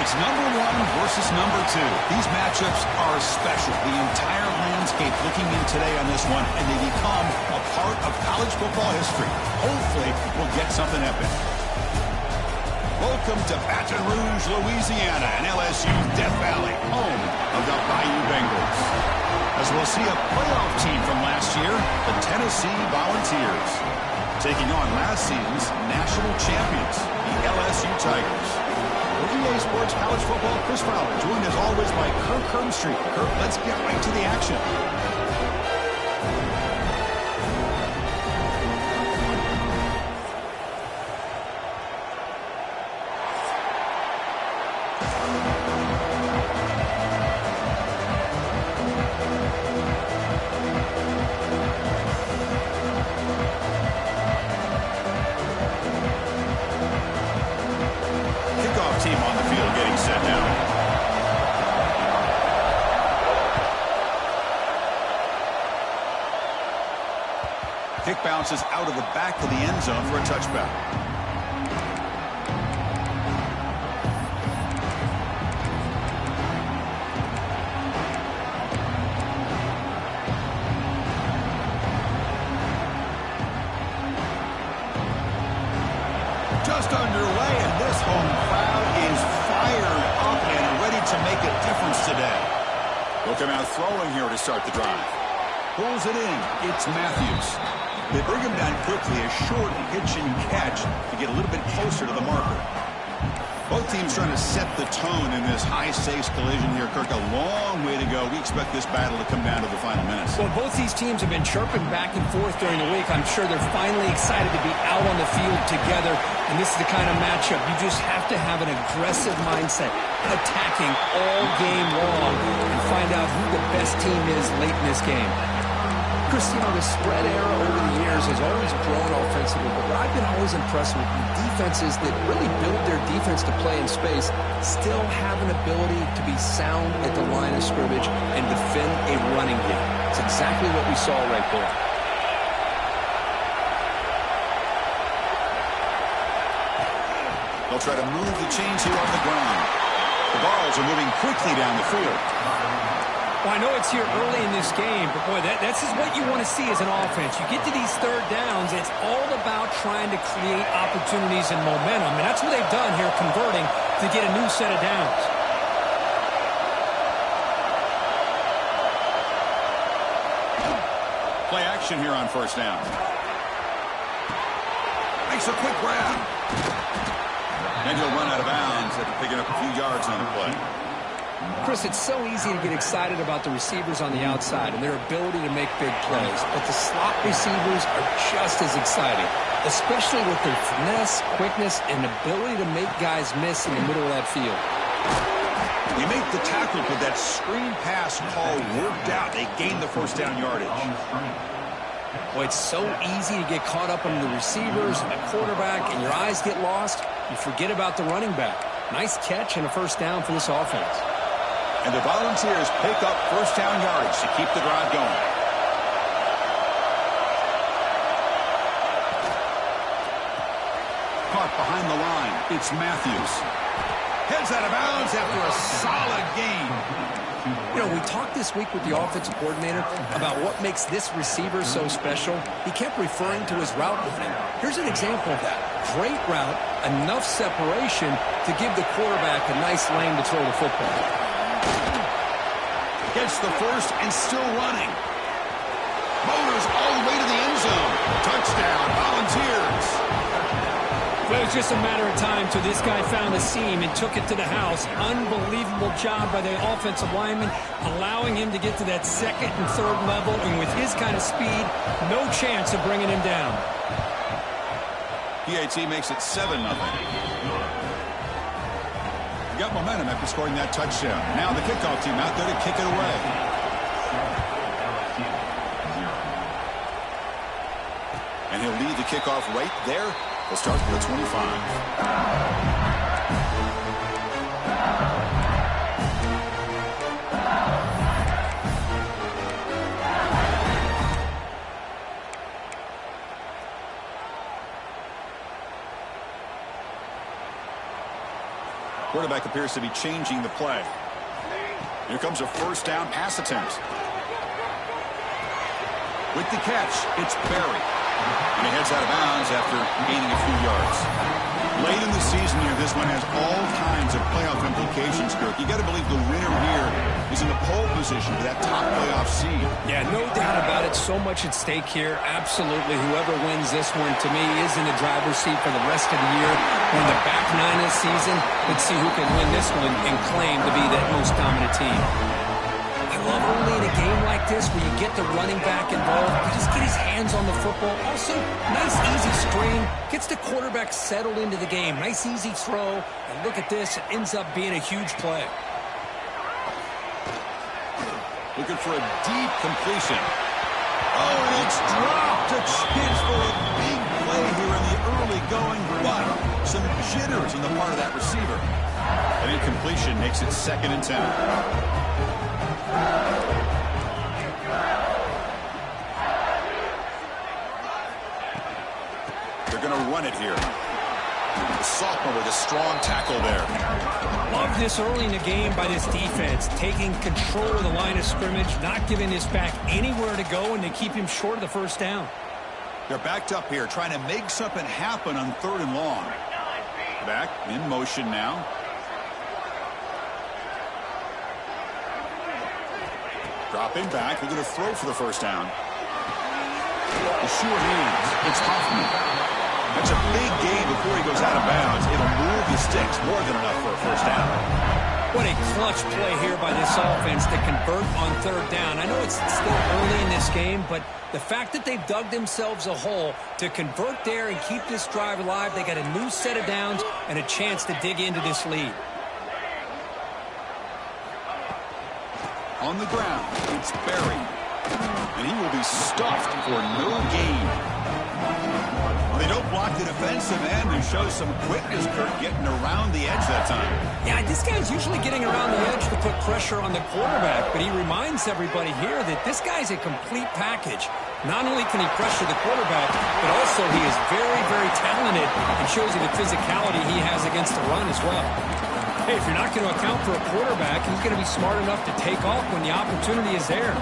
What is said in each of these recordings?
It's number 1 versus number 2. These matchups are special. The entire landscape looking in today on this one, and they become a part of college football history. Hopefully, we'll get something epic. Welcome to Baton Rouge, Louisiana, and LSU Death Valley, home of the Bayou Bengals. As we'll see a playoff team from last year, the Tennessee Volunteers, taking on last season's national champions, the LSU Tigers. For EA Sports College Football, Chris Fowler, joined as always by Kirk Hermstreet. Kirk, let's get right to the action. Team on the field getting set now. Kick bounces out of the back of the end zone for a touchback. Just underway, and this home crowd is fired up and ready to make a difference today. They'll come out throwing here to start the drive. Pulls it in. It's Matthews. They bring him down quickly, a short hitch and catch to get a little bit closer to the marker. Both teams trying to set the tone in this high-stakes collision here. Kirk, a long way to go. We expect this battle to come down to the final minutes. Well, both these teams have been chirping back and forth during the week. I'm sure they're finally excited to be out on the field together. And this is the kind of matchup you just have to have an aggressive mindset, attacking all game long, and find out who the best team is late in this game. Chris, the spread era over the years has always grown offensively, but what I've been always impressed with defenses that really build their defense to play in space still have an ability to be sound at the line of scrimmage and defend a running game. It's exactly what we saw right there. They'll try to move the chains here on the ground. The balls are moving quickly down the field. Well, I know it's here early in this game, but boy, that's just what you want to see as an offense. You get to these third downs, it's all about trying to create opportunities and momentum, and that's what they've done here, converting to get a new set of downs. Play action here on first down. Makes a quick grab. And he'll run out of bounds after picking up a few yards on the play. Chris, it's so easy to get excited about the receivers on the outside and their ability to make big plays, but the slot receivers are just as exciting, especially with their finesse, quickness, and ability to make guys miss in the middle of that field. They make the tackle, but that screen pass call worked out. They gained the first down yardage. Boy, it's so easy to get caught up on the receivers and the quarterback, and your eyes get lost. You forget about the running back. Nice catch and a first down for this offense. And the Volunteers pick up first down yardage to keep the drive going. Caught behind the line. It's Matthews. Heads out of bounds after a solid gain. We talked this week with the offensive coordinator about what makes this receiver so special. He kept referring to his route running. Here's an example of that. Great route, enough separation to give the quarterback a nice lane to throw the football. Gets the first and still running. Motors all the way to the end zone. Touchdown, Volunteers. Well, it was just a matter of time till this guy found the seam and took it to the house. Unbelievable job by the offensive lineman, allowing him to get to that second and third level, and with his kind of speed, no chance of bringing him down. PAT makes it 7-0. Got momentum after scoring that touchdown. Now the kickoff team out there to kick it away. And he'll lead the kickoff right there. He'll start from the 25. Quarterback appears to be changing the play. Here comes a first down pass attempt. With the catch, it's Berry. And he heads out of bounds after gaining a few yards. Late in the season here, this one has all kinds of playoff implications, Kirk. You got to believe the winner here is in the pole position for that top playoff seed. Yeah, no doubt about it. So much at stake here. Absolutely. Whoever wins this one, to me, is in the driver's seat for the rest of the year. We're in the back nine of the season. Let's see who can win this one and claim to be that most dominant team. I love early in a game like this where you get the running back involved. You just get his hands on the football. Also, nice, easy screen. Gets the quarterback settled into the game. Nice, easy throw. And look at this. It ends up being a huge play. Looking for a deep completion. Oh, and it's dropped. A chance for a big play here in the early going, but some jitters on the part of that receiver. An incompletion makes it 2nd and 10. They're going to run it here. The sophomore with a strong tackle there. Love this early in the game by this defense, taking control of the line of scrimmage, not giving this back anywhere to go, and to keep him short of the first down. They're backed up here, trying to make something happen on 3rd and long. Back in motion now. Dropping back, they're going to throw for the first down. The sure hands, it's Hoffman. That's a big gain before he goes out of bounds. It'll move the sticks more than enough for a first down. What a clutch play here by this offense to convert on 3rd down. I know it's still early in this game, but the fact that they've dug themselves a hole to convert there and keep this drive alive, they got a new set of downs and a chance to dig into this lead. On the ground, it's Berry. And he will be stuffed for no gain. They don't block the defensive end and show some quickness, Kirk, getting around the edge that time. Yeah, this guy's usually getting around the edge to put pressure on the quarterback, but he reminds everybody here that this guy's a complete package. Not only can he pressure the quarterback, but also he is very, very talented and shows you the physicality he has against the run as well. Hey, if you're not going to account for a quarterback, he's going to be smart enough to take off when the opportunity is there.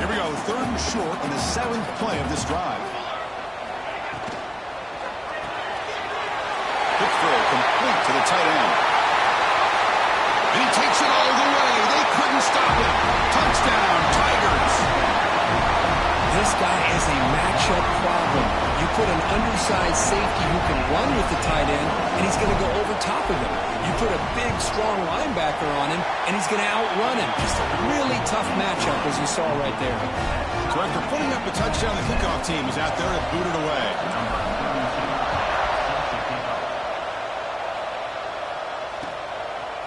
Here we go, 3rd and short on the 7th play of this drive. Quick throw, complete to the tight end. And he takes it all the way. They couldn't stop him. Touchdown, Tigers. This guy is a matchup problem. You put an undersized safety who can run with the tight end, and he's going to go over top of him. You put a big, strong linebacker on him, and he's going to outrun him. Just a really tough matchup, as you saw right there. So after putting up a touchdown, the kickoff team is out there to boot it away.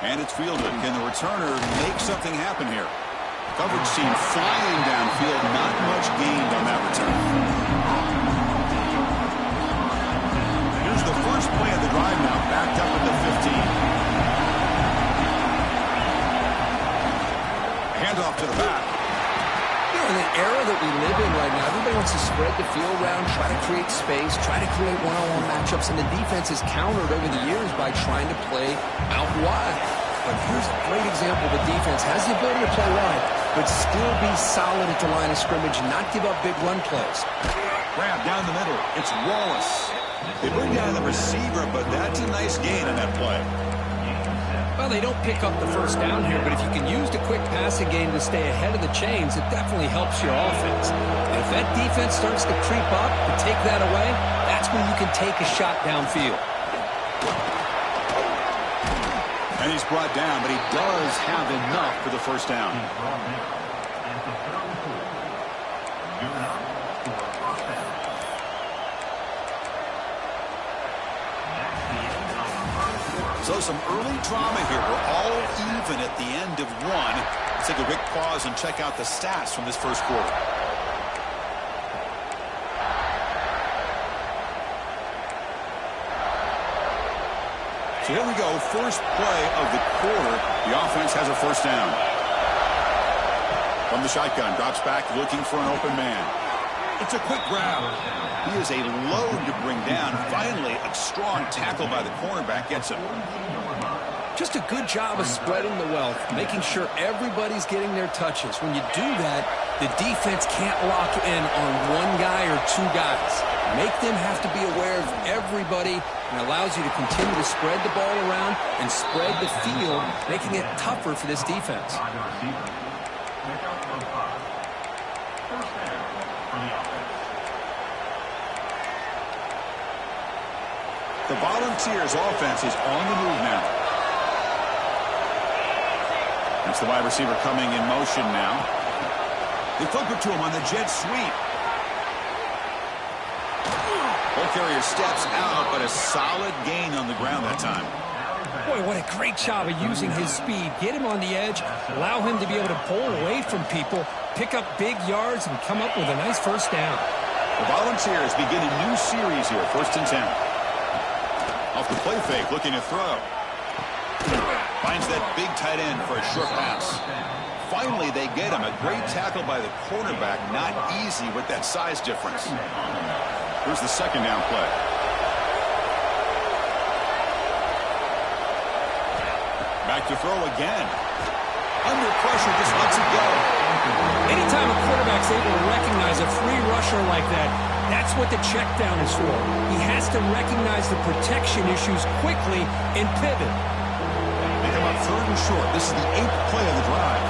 And it's fielded. Can the returner make something happen here? Coverage team flying downfield. Not much gained on that return. Here's the first play of the drive now, backed up at the 15. Handoff to the back. You know, in the era that we live in right now, everybody wants to spread the field around, try to create space, try to create one-on-one matchups, and the defense has countered over the years by trying to play out wide. But here's a great example. The defense has the ability to play wide, but still be solid at the line of scrimmage and not give up big run plays. Grab down the middle. It's Wallace. They bring down the receiver, but that's a nice gain on that play. Well, they don't pick up the first down here, but if you can use the quick passing game to stay ahead of the chains, it definitely helps your offense. And if that defense starts to creep up and take that away, that's when you can take a shot downfield. And he's brought down, but he does have enough for the first down. So some early drama here. We're all even at the end of one. Let's take a quick pause and check out the stats from this first quarter. So here we go, first play of the quarter. The offense has a first down. From the shotgun, drops back looking for an open man. It's a quick grab. He is a load to bring down. Finally, a strong tackle by the cornerback gets him. Just a good job of spreading the wealth, making sure everybody's getting their touches. When you do that, the defense can't lock in on one guy or two guys. Make them have to be aware of everybody, and allows you to continue to spread the ball around and spread the field, making it tougher for this defense. The Volunteers offense is on the move now. That's the wide receiver coming in motion now. They flip it to him on the jet sweep. Ball carrier steps out, but a solid gain on the ground that time. Boy, what a great job of using his speed. Get him on the edge, allow him to be able to pull away from people, pick up big yards, and come up with a nice first down. The Volunteers begin a new series here, 1st and 10. Off the play fake, looking to throw. Finds that big tight end for a short pass. Finally, they get him. A great tackle by the quarterback. Not easy with that size difference. Here's the 2nd down play. Back to throw again. Under pressure, just lets it go. Anytime a quarterback's able to recognize a free rusher like that, that's what the check down is for. He has to recognize the protection issues quickly and pivot. They come up 3rd and short. This is the 8th play of the drive.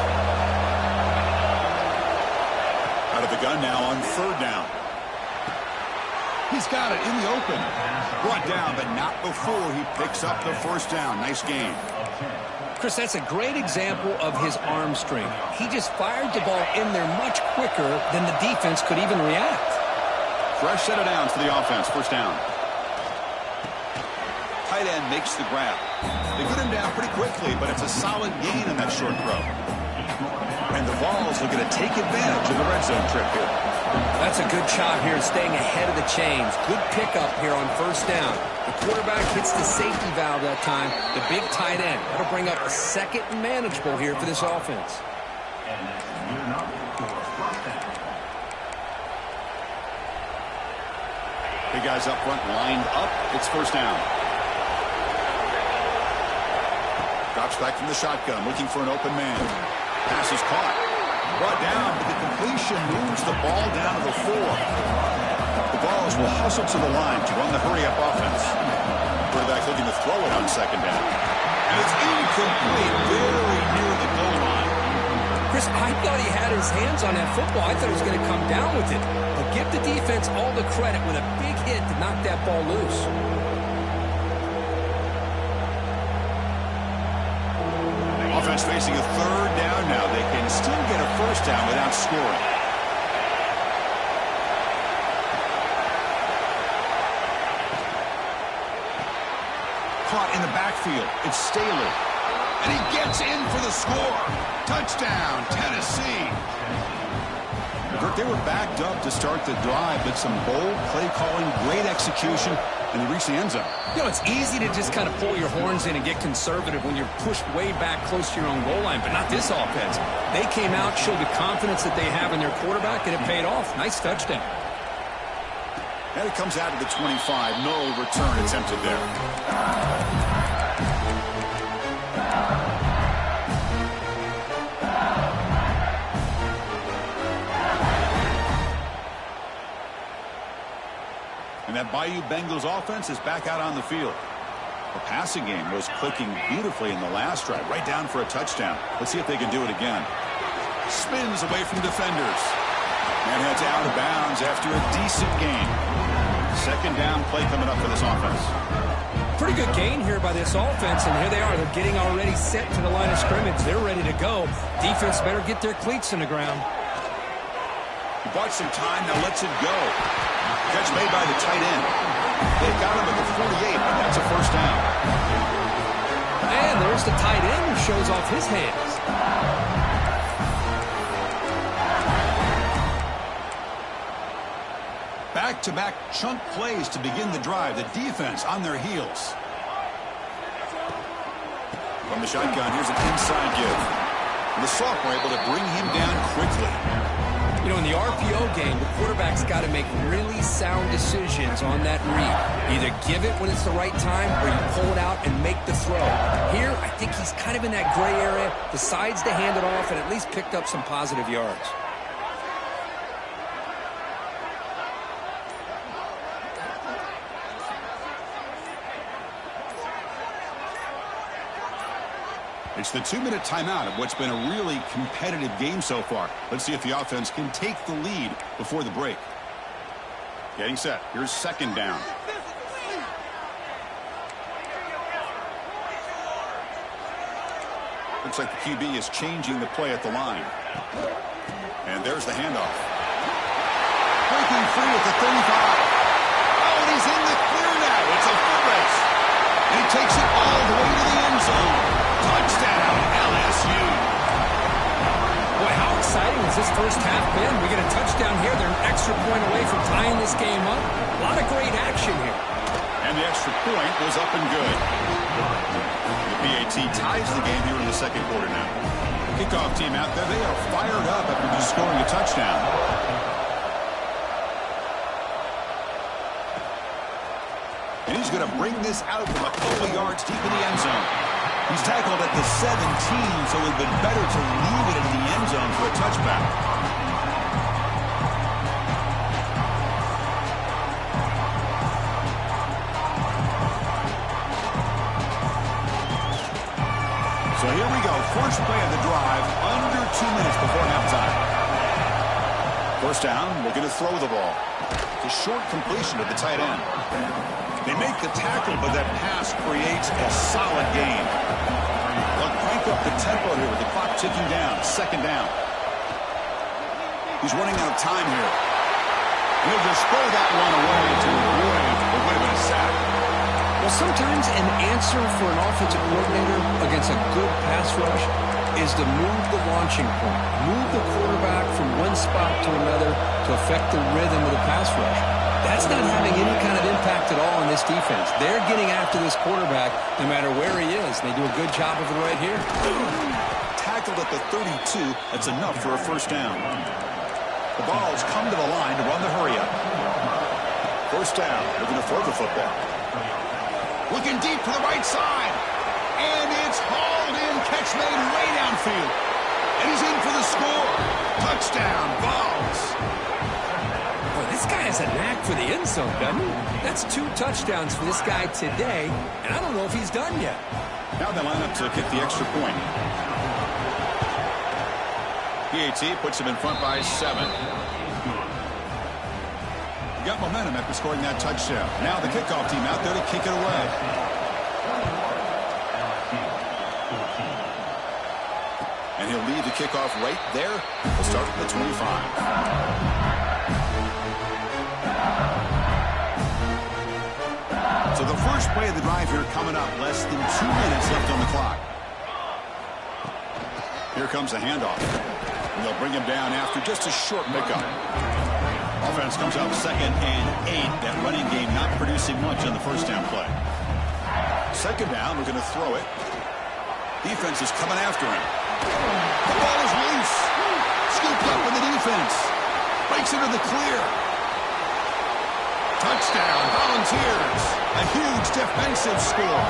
Out of the gun now on 3rd down. He's got it in the open. Brought down, but not before he picks up the 1st down. Nice game. Chris, that's a great example of his arm strength. He just fired the ball in there much quicker than the defense could even react. Fresh set of downs for the offense. 1st down. Tight end makes the grab. They get him down pretty quickly, but it's a solid gain on that short throw. And the Vols looking to take advantage of the red zone trip here. That's a good shot here, staying ahead of the chains. Good pickup here on 1st down. The quarterback hits the safety valve that time. The big tight end. That'll bring up a 2nd and manageable here for this offense. Big guys up front lined up. It's 1st down. Drops back from the shotgun, looking for an open man. Pass is caught. Brought down. The completion moves the ball down to the 4. The Vols will hustle to the line to run the hurry-up offense. Quarterback looking to throw it on 2nd down. And it's incomplete, very near the goal line. Chris, I thought he had his hands on that football. I thought he was going to come down with it. But give the defense all the credit with a big hit to knock that ball loose. Offense facing a 3rd down now. They can still get a 1st down without scoring. Caught in the backfield. It's Staley. And he gets in for the score. Touchdown, Tennessee. Kirk, they were backed up to start the drive, but some bold play calling, great execution, and they reached the end zone. You know, it's easy to just kind of pull your horns in and get conservative when you're pushed way back close to your own goal line, but not this offense. They came out, showed the confidence that they have in their quarterback, and it paid off. Nice touchdown. And it comes out of the 25. No return attempted there. And that Bayou Bengals offense is back out on the field. The passing game was clicking beautifully in the last drive, right down for a touchdown. Let's see if they can do it again. Spins away from defenders. And heads out of bounds after a decent gain. 2nd down play coming up for this offense. Pretty good gain here by this offense, and here they are. They're getting already set to the line of scrimmage. They're ready to go. Defense better get their cleats in the ground. He bought some time, now lets it go. Catch made by the tight end. They've got him at the 48, but that's a 1st down. And there's the tight end who shows off his hands. Back-to-back chunk plays to begin the drive. The defense on their heels. From the shotgun, here's an inside give. And the sophomore able to bring him down quickly. You know, in the RPO game, the quarterback's got to make really sound decisions on that read. Either give it when it's the right time or you pull it out and make the throw. Here, I think he's kind of in that gray area, decides to hand it off and at least picked up some positive yards. It's the 2-minute timeout of what's been a really competitive game so far. Let's see if the offense can take the lead before the break. Getting set. Here's second down. Looks like the QB is changing the play at the line. And there's the handoff. Breaking free at the 35. Oh, and he's in the clear now. It's a foot race. And he takes it all the way to the end zone. Touchdown, LSU. Boy, how exciting has this first half been? We get a touchdown here. They're an extra point away from tying this game up. A lot of great action here. And the extra point was up and good. The PAT ties the game here in the second quarter now. Kickoff team out there, they are fired up after just scoring a touchdown. And he's going to bring this out from a couple of yards deep in the end zone. He's tackled at the 17, so it would have been better to leave it in the end zone for a touchback. So here we go. First play of the drive, under 2 minutes before halftime. First down, looking to throw the ball. It's a short completion to the tight end. They make the tackle, but that pass creates a solid gain. They'll crank up the tempo here with the clock ticking down. Second down. He's running out of time here. He'll just throw that one away to avoid what would have been a sack. Well, sometimes an answer for an offensive coordinator against a good pass rush is to move the launching point, move the quarterback from one spot to another to affect the rhythm of the pass rush. That's not having any kind of impact at all on this defense. They're getting after this quarterback no matter where he is. They do a good job of it right here. Tackled at the 32. That's enough for a first down. The ball's come to the line to run the hurry up. First down. Looking to throw the football. Looking deep to the right side. And it's hauled in. Catch made way downfield. And he's in for the score. Touchdown, Vols. This guy has a knack for the end zone, doesn't he? That's 2 touchdowns for this guy today, and I don't know if he's done yet. Now they line up to kick the extra point. PAT puts him in front by 7. He got momentum after scoring that touchdown. Now the kickoff team out there to kick it away. And he'll lead the kickoff right there. We'll start from the 25. So the first play of the drive here coming up. Less than 2 minutes left on the clock. Here comes the handoff. And they'll bring him down after just a short pickup. Offense comes up 2nd and 8. That running game not producing much on the first down play. Second down, we're going to throw it. Defense is coming after him. The ball is loose. Scooped up in the defense. Breaks into the clear. Touchdown, Volunteers. A huge defensive score.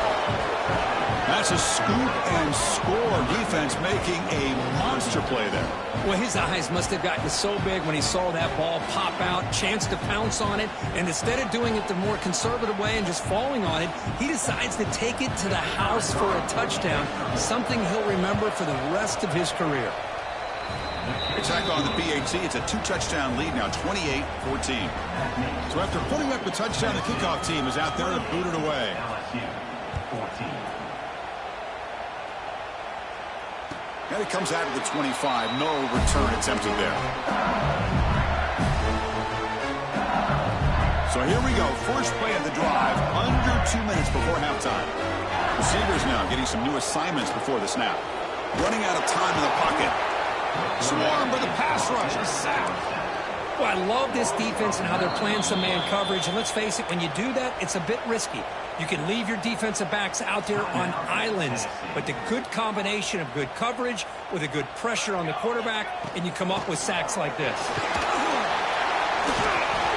That's a scoop and score. Defense making a monster play there. Well, his eyes must have gotten so big when he saw that ball pop out, chance to pounce on it, and instead of doing it the more conservative way and just falling on it, he decides to take it to the house for a touchdown, something he'll remember for the rest of his career. Attack on the PAT. It's a 2-touchdown lead now, 28-14. So after putting up the touchdown, the kickoff team is out there to boot it away. And it comes out of the 25. No return attempted there. So here we go. First play of the drive. Under 2 minutes before halftime. Receivers now getting some new assignments before the snap. Running out of time in the pocket. Swarmed by the pass rush. A sack. Well, I love this defense and how they're playing some man coverage. And let's face it, when you do that, it's a bit risky. You can leave your defensive backs out there on islands, but the good combination of good coverage with a good pressure on the quarterback, and you come up with sacks like this.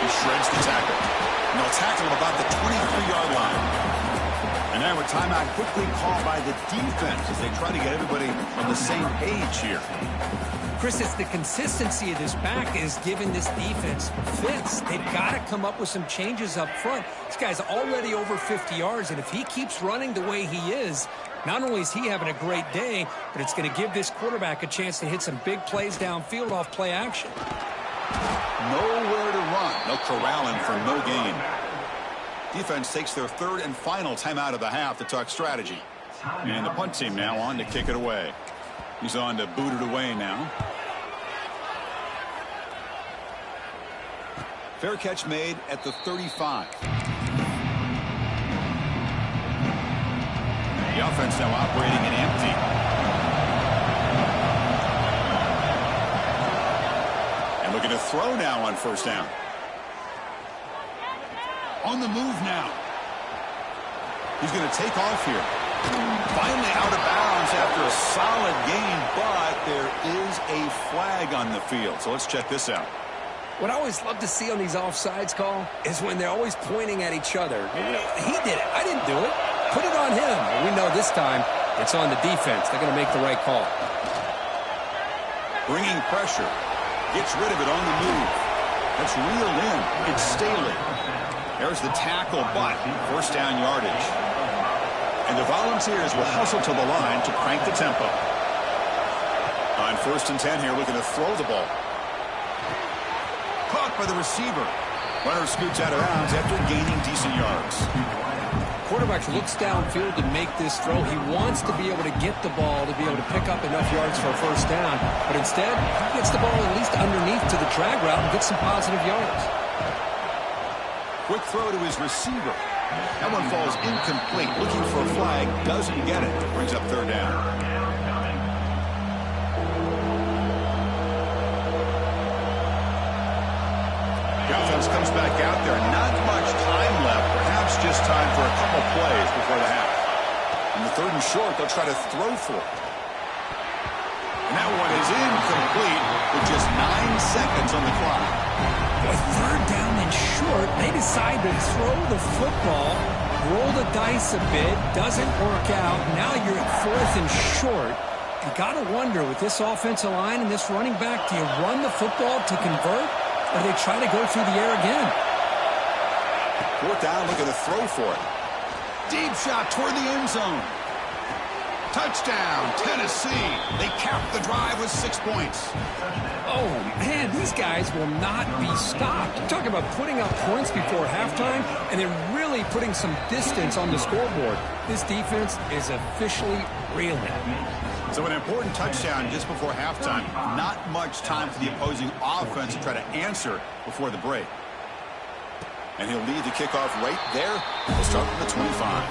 He shreds the tackle. And they'll tackle him about the 23-yard line. And now a timeout quickly called by the defense as they try to get everybody on the same page here. Chris, it's the consistency of this back is giving this defense fits. They've got to come up with some changes up front. This guy's already over 50 yards, and if he keeps running the way he is, not only is he having a great day, but it's going to give this quarterback a chance to hit some big plays downfield off play action. Nowhere to run. They'll corral him for no gain. Defense takes their third and final timeout of the half to talk strategy. And the punt team now on to kick it away. He's on to boot it away now. Fair catch made at the 35. The offense now operating in empty. And looking to throw now on first down. On the move now. He's going to take off here. Finally out of bounds after a solid gain, but there is a flag on the field. So let's check this out. What I always love to see on these offsides call is when they're always pointing at each other. He did it. I didn't do it. Put it on him. We know this time it's on the defense. They're going to make the right call. Bringing pressure. Gets rid of it on the move. That's reeled in. It's Staley. There's the tackle, but first down yardage. And the Volunteers will hustle to the line to crank the tempo. On 1st and 10 here, looking to throw the ball. Caught by the receiver. Runner scoots out of bounds after gaining decent yards. Quarterback looks downfield to make this throw. He wants to be able to get the ball to be able to pick up enough yards for a first down. But instead, he gets the ball at least underneath to the drag route and gets some positive yards. Quick throw to his receiver. That one falls incomplete. Looking for a flag. Doesn't get it. Brings up third down. The offense comes back out there. Not much time left. Perhaps just time for a couple plays before the half. In the 3rd and short, they'll try to throw for it. And that one is incomplete with just 9 seconds on the clock. With 3rd down and short, they decide to throw the football, roll the dice a bit, doesn't work out. Now you're at 4th and short. You got to wonder, with this offensive line and this running back, do you run the football to convert, or do they try to go through the air again? 4th down, looking to throw for it. Deep shot toward the end zone. Touchdown, Tennessee. They cap the drive with 6 points. Oh, man, these guys will not be stopped. You're talking about putting up points before halftime and then really putting some distance on the scoreboard. This defense is officially reeling. So an important touchdown just before halftime. Not much time for the opposing offense to try to answer before the break. And he'll lead the kickoff right there. We'll start from the 25.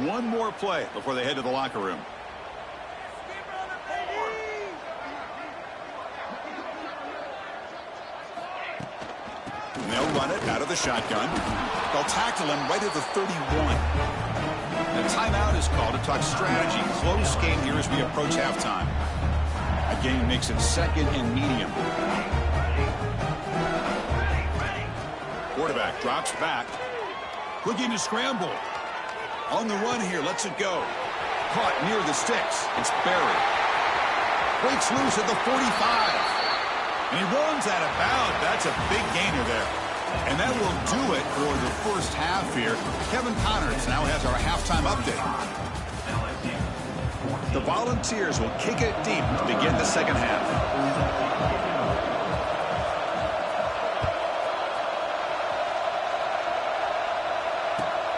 One more play before they head to the locker room. And they'll run it out of the shotgun. They'll tackle him right at the 31. And a timeout is called to talk strategy. Close game here as we approach halftime. A game makes it 2nd and medium. Quarterback drops back. Looking to scramble. On the run here, lets it go. Caught near the sticks. It's Barry. Breaks loose at the 45. And he runs out of bounds. That's a big gainer there. And that will do it for the first half here. Kevin Connors now has our halftime update. The Volunteers will kick it deep to begin the second half.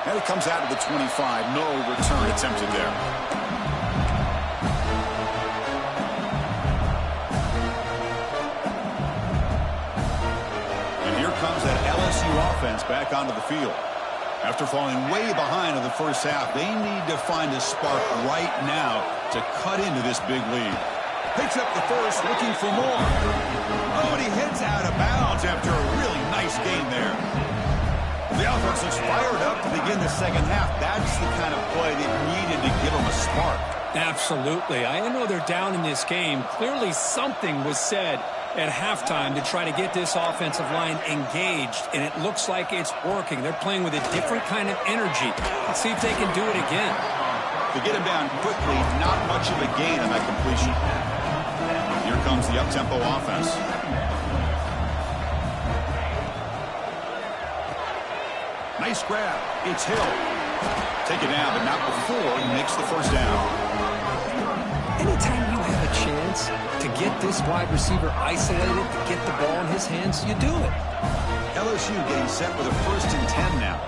And it comes out of the 25. No return attempted there. And here comes that LSU offense back onto the field. After falling way behind in the first half, they need to find a spark right now to cut into this big lead. Picks up the first, looking for more. Oh, and he heads out of bounds after a really nice game there. The offense is fired up to begin the second half. That's the kind of play that needed to give them a spark. Absolutely. I know they're down in this game. Clearly something was said at halftime to try to get this offensive line engaged, and it looks like it's working. They're playing with a different kind of energy. Let's see if they can do it again. To get him down quickly, not much of a gain on that completion. Here comes the up-tempo offense. Nice grab. It's Hill. Take it down, but not before he makes the first down. Anytime you have a chance to get this wide receiver isolated, to get the ball in his hands, you do it. LSU getting set with a 1st and 10 now.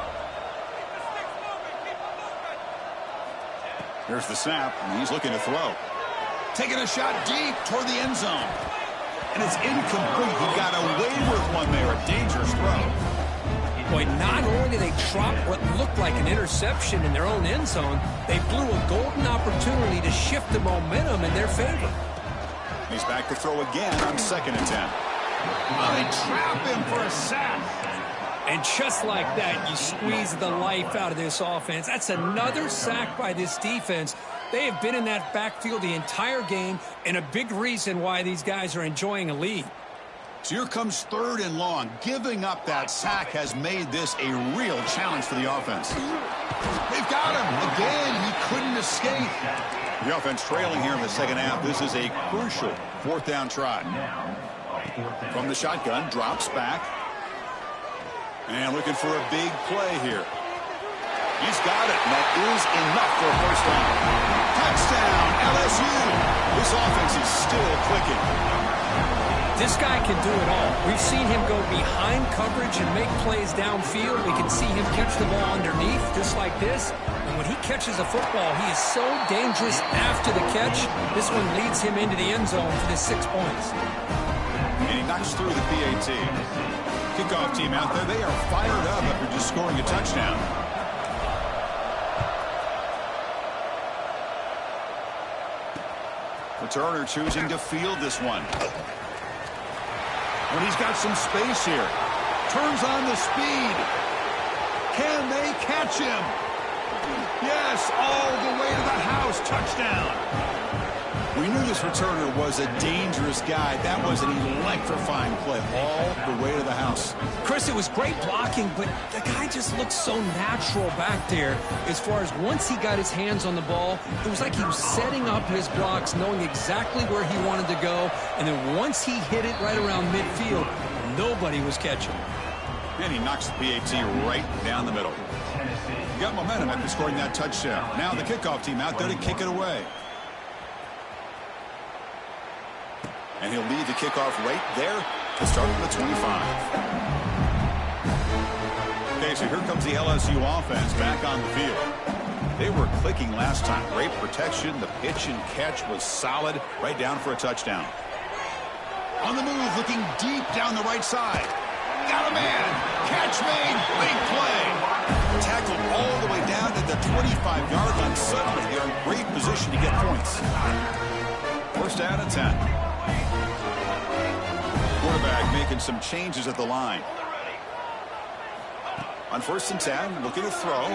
Here's the snap, and he's looking to throw. Taking a shot deep toward the end zone. And it's incomplete. He got away with one there, a dangerous throw. Boy, not only did they drop what looked like an interception in their own end zone, they blew a golden opportunity to shift the momentum in their favor. He's back to throw again on 2nd and 10. Oh, they trap him for a sack. And just like that, you squeeze the life out of this offense. That's another sack by this defense. They have been in that backfield the entire game, and a big reason why these guys are enjoying a lead. So here comes 3rd and long. Giving up that sack has made this a real challenge for the offense. They've got him. Again, he couldn't escape. The offense trailing here in the second half. This is a crucial 4th down try. From the shotgun, drops back. And looking for a big play here. He's got it, and that is enough for a first down. Touchdown, LSU. This offense is still clicking. This guy can do it all. We've seen him go behind coverage and make plays downfield. We can see him catch the ball underneath, just like this. And when he catches a football, he is so dangerous after the catch. This one leads him into the end zone for the 6 points. And he knocks through the PAT. Kickoff team out there, they are fired up after just scoring a touchdown. Returner choosing to field this one. When he's got some space here. Turns on the speed. Can they catch him? Yes, all the way to the house. Touchdown. We knew this returner was a dangerous guy. That was an electrifying play all the way to the house. Chris, it was great blocking, but the guy just looked so natural back there. As far as once he got his hands on the ball, it was like he was setting up his blocks, knowing exactly where he wanted to go. And then once he hit it right around midfield, nobody was catching. And he knocks the PAT right down the middle. He got momentum after scoring that touchdown. Now the kickoff team out there to kick it away. And he'll lead the kickoff right there to start from the 25. Okay, so here comes the LSU offense back on the field. They were clicking last time. Great protection. The pitch and catch was solid. Right down for a touchdown. On the move, looking deep down the right side. Got a man. Catch made. Big play. Tackled all the way down to the 25-yard line. Suddenly, they're in great position to get points. 1st down and 10. Quarterback making some changes at the line. On 1st and 10, looking to throw.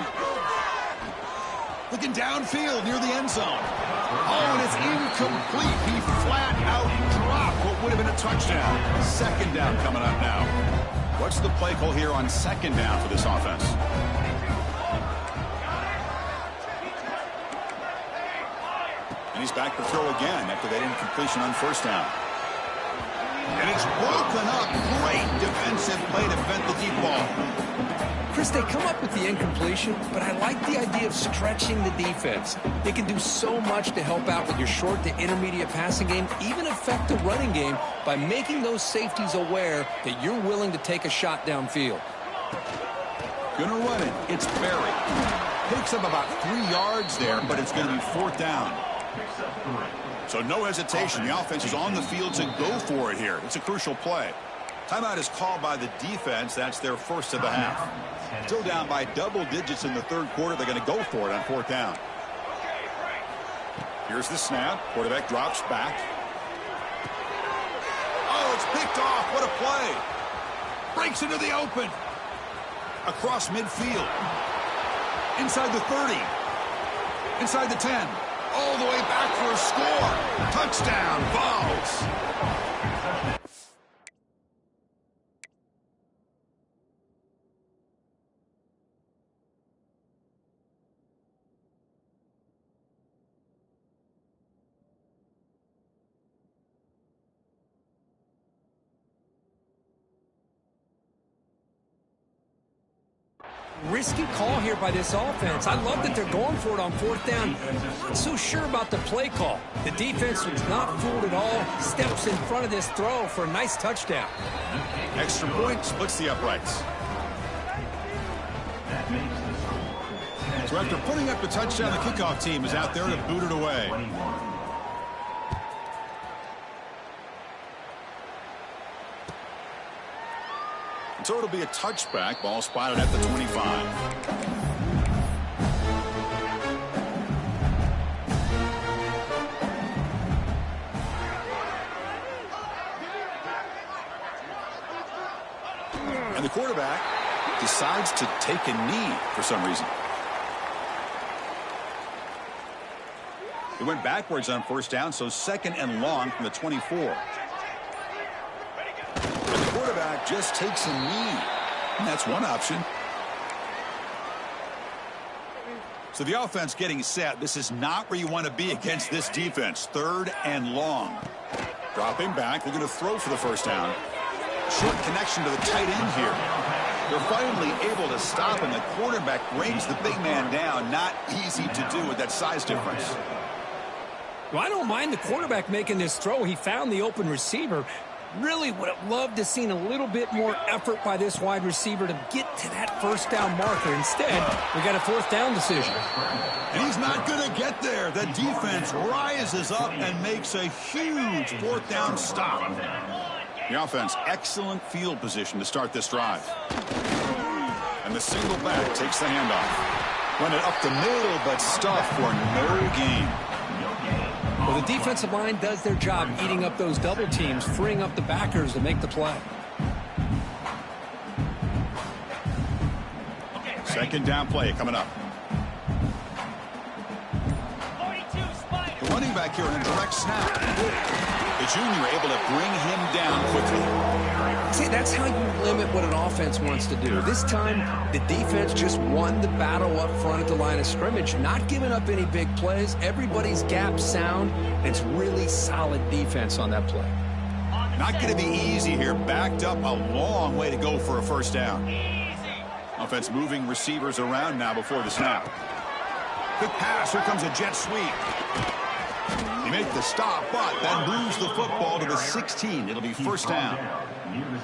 Looking downfield near the end zone. Oh, and it's incomplete. He flat out dropped what would have been a touchdown. 2nd down coming up now. What's the play call here on 2nd down for this offense? And he's back to throw again after that incompletion on 1st down. And it's broken up. Great defensive play to fend the deep ball. Chris, they come up with the incompletion, but I like the idea of stretching the defense. They can do so much to help out with your short to intermediate passing game, even affect the running game by making those safeties aware that you're willing to take a shot downfield. Gonna run it. It's Berry. Picks up about 3 yards there, but it's going to be 4th down. So no hesitation. The offense is on the field to go for it here. It's a crucial play. Timeout is called by the defense. That's their first of the half. Still down by double digits in the third quarter. They're going to go for it on fourth down. Here's the snap. Quarterback drops back. Oh, it's picked off. What a play. Breaks into the open. Across midfield. Inside the 30. Inside the 10. All the way back for a score. Touchdown, Vols. Risky call here by this offense. I love that they're going for it on fourth down. Not so sure about the play call. The defense was not fooled at all. Steps in front of this throw for a nice touchdown. Extra point splits the uprights. So after putting up the touchdown, the kickoff team is out there to boot it away. So it'll be a touchback. Ball spotted at the 25. And the quarterback decides to take a knee for some reason. It went backwards on first down, so second and long from the 24. Quarterback just takes a knee. And that's one option. So the offense getting set. This is not where you want to be against this defense. Third and long. Dropping back. They're going to throw for the first down. Short connection to the tight end here. They're finally able to stop him. The quarterback brings the big man down. Not easy to do with that size difference. Well, I don't mind the quarterback making this throw. He found the open receiver. Really would have loved to seen a little bit more effort by this wide receiver to get to that first down marker. Instead, we got a fourth down decision. And he's not going to get there. The defense rises up and makes a huge fourth down stop. The offense, excellent field position to start this drive. And the single back takes the handoff. Run it up the middle, but stuffed for no gain. Well, the defensive line does their job eating up those double teams, freeing up the backers to make the play. Second down play coming up. The running back here in a direct snap. The junior able to bring him down quickly. See, that's how you limit what an offense wants to do. This time, the defense just won the battle up front at the line of scrimmage, not giving up any big plays. Everybody's gap sound. It's really solid defense on that play. Not going to be easy here. Backed up a long way to go for a first down. Offense moving receivers around now before the snap. Quick pass. Here comes a jet sweep. He makes the stop, but that moves the football to the 16. It'll be first down.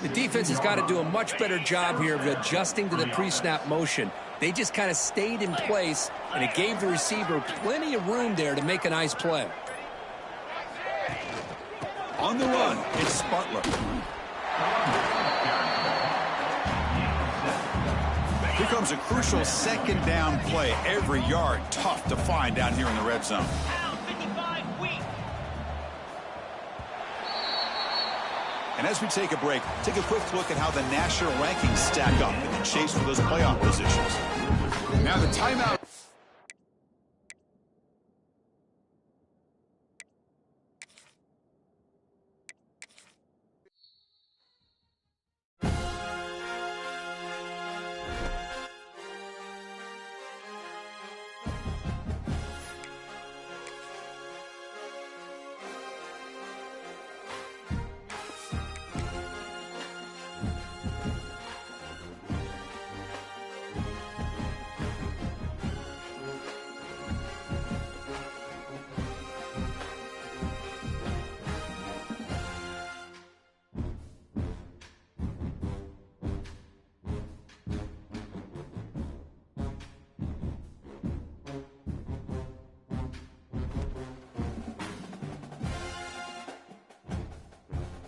The defense has got to do a much better job here of adjusting to the pre-snap motion. They just kind of stayed in place, and it gave the receiver plenty of room there to make a nice play. On the run, it's Spartler. Here comes a crucial second down play. Every yard tough to find down here in the red zone. And as we take a break, take a quick look at how the national rankings stack up in the chase for those playoff positions. Now the timeout